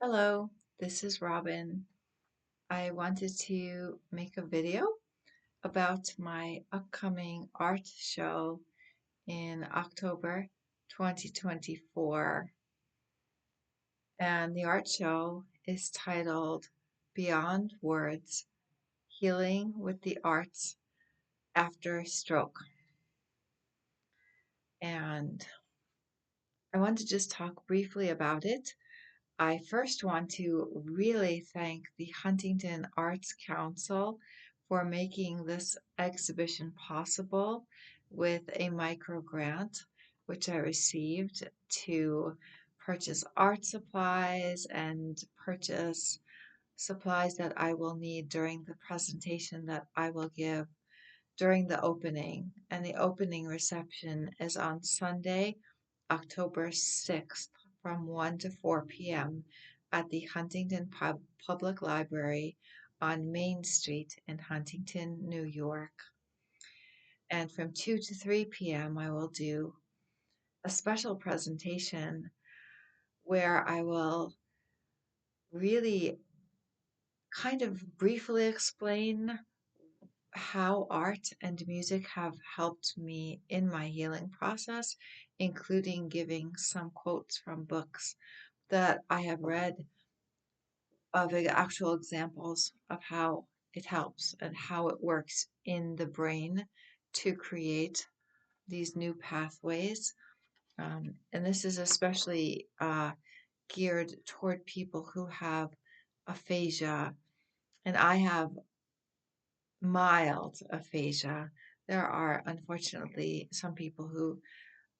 Hello, this is Robyn. I wanted to make a video about my upcoming art show in October 2024. And the art show is titled Beyond Words, Healing with the Arts After a Stroke. And I want to just talk briefly about it. I first want to really thank the Huntington Arts Council for making this exhibition possible with a micro grant, which I received to purchase art supplies and purchase supplies that I will need during the presentation that I will give during the opening. And the opening reception is on Sunday, October 6th from 1 to 4 p.m. at the Huntington Public Library on Main Street in Huntington, New York. And from 2 to 3 p.m. I will do a special presentation where I will really kind of briefly explain how art and music have helped me in my healing process, including giving some quotes from books that I have read of actual examples of how it helps and how it works in the brain to create these new pathways. And this is especially geared toward people who have aphasia, and I have mild aphasia. There are unfortunately some people who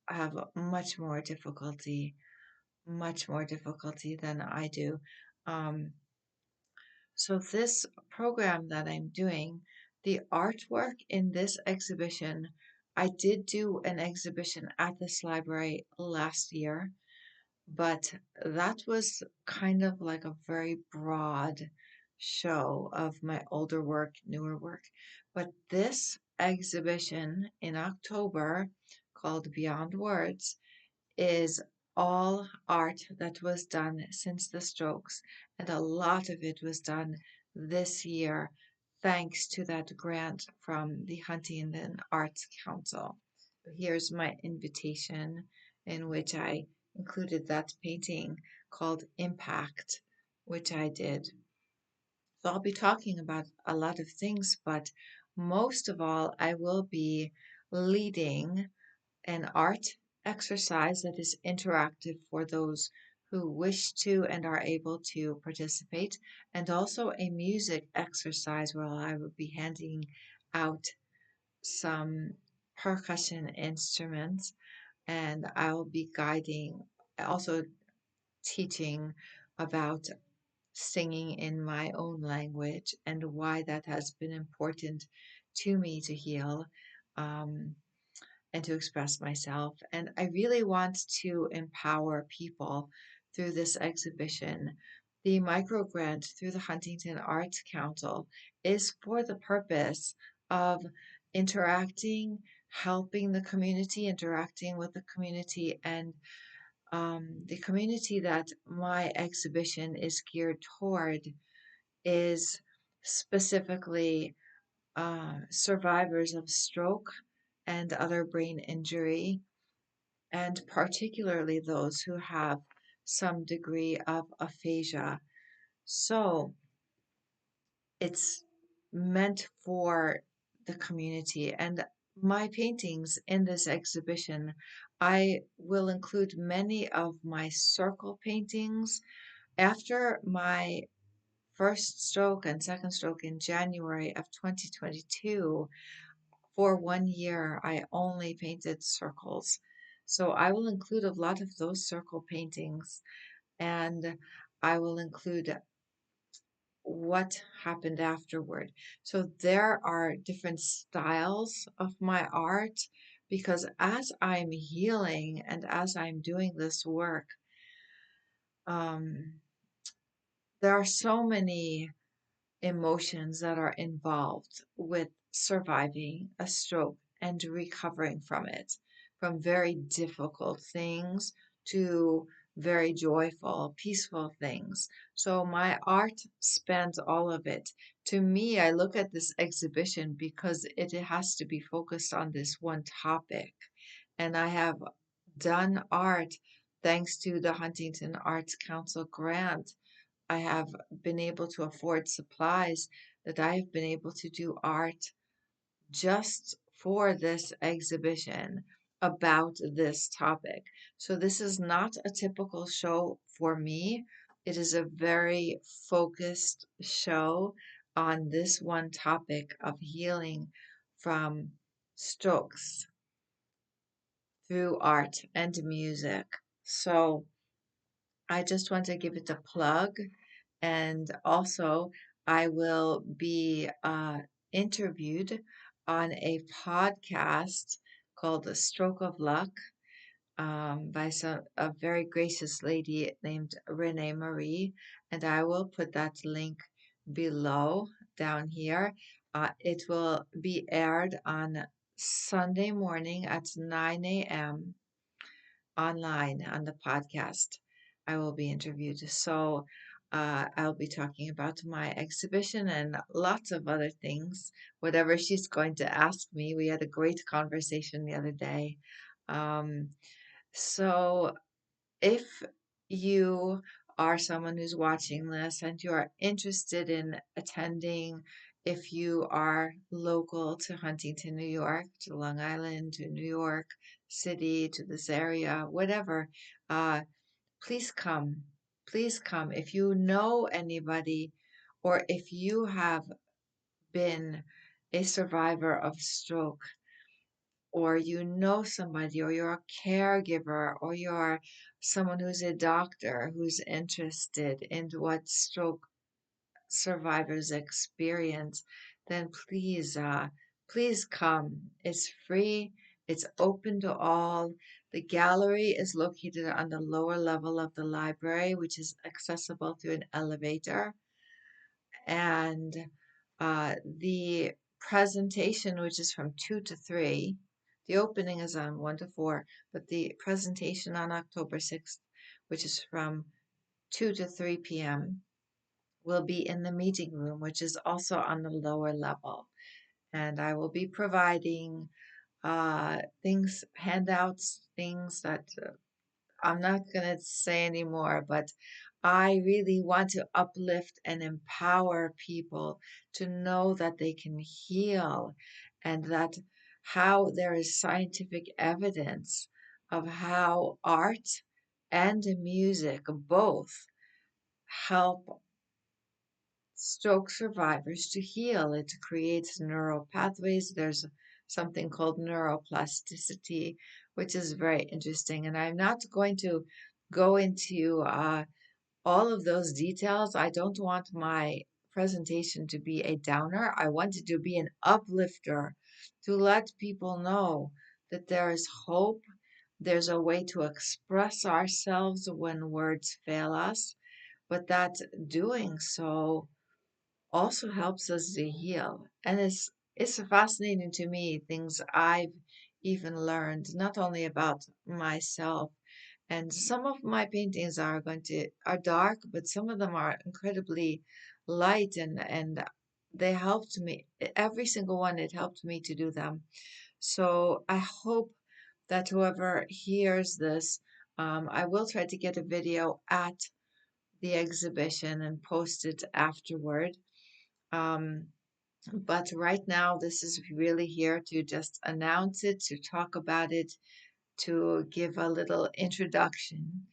have much more difficulty than I do. Um, so this program that I'm doing, the artwork in this exhibition, I did do an exhibition at this library last year, but that was kind of like a very broad show of my older work, newer work. But this exhibition in October, called Beyond Words, is all art that was done since the strokes, and a lot of it was done this year thanks to that grant from the Huntington Arts Council. Here's my invitation, in which I included that painting called Impact, which I did. So I'll be talking about a lot of things, but most of all, I will be leading an art exercise that is interactive for those who wish to and are able to participate, and also a music exercise where I will be handing out some percussion instruments, and I will be guiding, also teaching about singing in my own language and why that has been important to me to heal. And to express myself. And I really want to empower people through this exhibition. The micro grant through the Huntington Arts Council is for the purpose of interacting, helping the community, interacting with the community, and the community that my exhibition is geared toward is specifically survivors of stroke and other brain injury, and particularly those who have some degree of aphasia. So it's meant for the community. And my paintings in this exhibition, I will include many of my circle paintings. After my first stroke and second stroke in January of 2022, for 1 year, I only painted circles. So I will include a lot of those circle paintings, and I will include what happened afterward. So there are different styles of my art because as I'm healing and as I'm doing this work, um, there are so many emotions that are involved with surviving a stroke and recovering from it, from very difficult things to very joyful, peaceful things. So my art spans all of it. To me, I look at this exhibition because it has to be focused on this one topic. And I have done art thanks to the Huntington Arts Council grant. I have been able to afford supplies that I have been able to do art just for this exhibition about this topic. So this is not a typical show for me. It is a very focused show on this one topic of healing from strokes through art and music. So I just want to give it a plug. And also, I will be interviewed on a podcast called The Stroke of Luck by a very gracious lady named ReneMarie. And I will put that link below down here. It will be aired on Sunday morning at 9 a.m. online on the podcast. I will be interviewed. So I'll be talking about my exhibition and lots of other things, whatever she's going to ask me. We had a great conversation the other day. Um, so if you are someone who's watching this and you are interested in attending, if you are local to Huntington, New York, to Long Island, to New York City, to this area, whatever, uh, please come. Please come. If you know anybody or if you have been a survivor of stroke, or you know somebody, or you're a caregiver, or you're someone who's a doctor who's interested in what stroke survivors experience, then please come. It's free. It's open to all. The gallery is located on the lower level of the library, which is accessible through an elevator. And the presentation, which is from 2 to 3, the opening is on 1 to 4, but the presentation on October 6th, which is from 2 to 3 p.m., will be in the meeting room, which is also on the lower level. And I will be providing things, handouts, things that I'm not going to say anymore, but I really want to uplift and empower people to know that they can heal and that how there is scientific evidence of how art and music both help stroke survivors to heal. It creates neural pathways. There's something called neuroplasticity, which is very interesting. And I'm not going to go into all of those details. I don't want my presentation to be a downer. I want it to be an uplifter to let people know that there is hope. There's a way to express ourselves when words fail us, but that doing so also helps us to heal. And it's fascinating to me, things I've even learned, not only about myself. And some of my paintings are dark, but some of them are incredibly light and they helped me. Every single one, it helped me to do them. So I hope that whoever hears this, I will try to get a video at the exhibition and post it afterward. Um, but right now, this is really here to just announce it, to talk about it, to give a little introduction,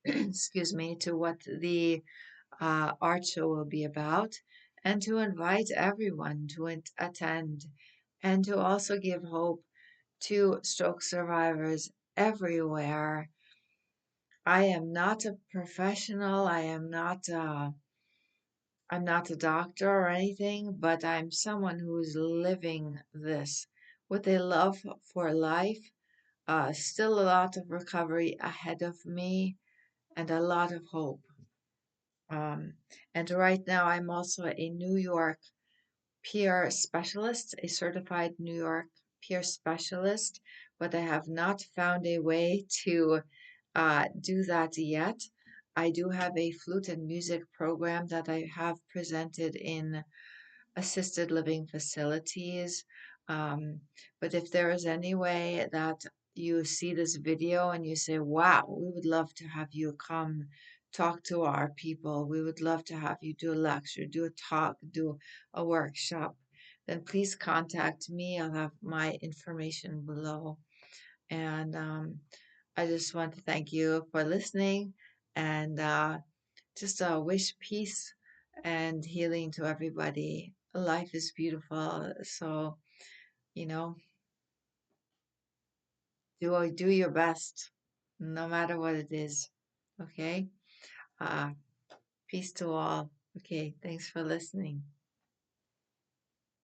excuse me, to what the art show will be about, and to invite everyone to attend, and to also give hope to stroke survivors everywhere. I am not a professional. I'm not a doctor or anything, but I'm someone who is living this with a love for life, still a lot of recovery ahead of me, and a lot of hope. Um, and right now, I'm also a New York peer specialist, a certified New York peer specialist, but I have not found a way to do that yet. I do have a flute and music program that I have presented in assisted living facilities. Um, but if there is any way that you see this video and you say, wow, we would love to have you come talk to our people, we would love to have you do a lecture, do a talk, do a workshop, then please contact me. I'll have my information below. And I just want to thank you for listening and just wish peace and healing to everybody. Life is beautiful. So, you know, do your best, no matter what it is. Okay? Uh, Peace to all. Okay, thanks for listening.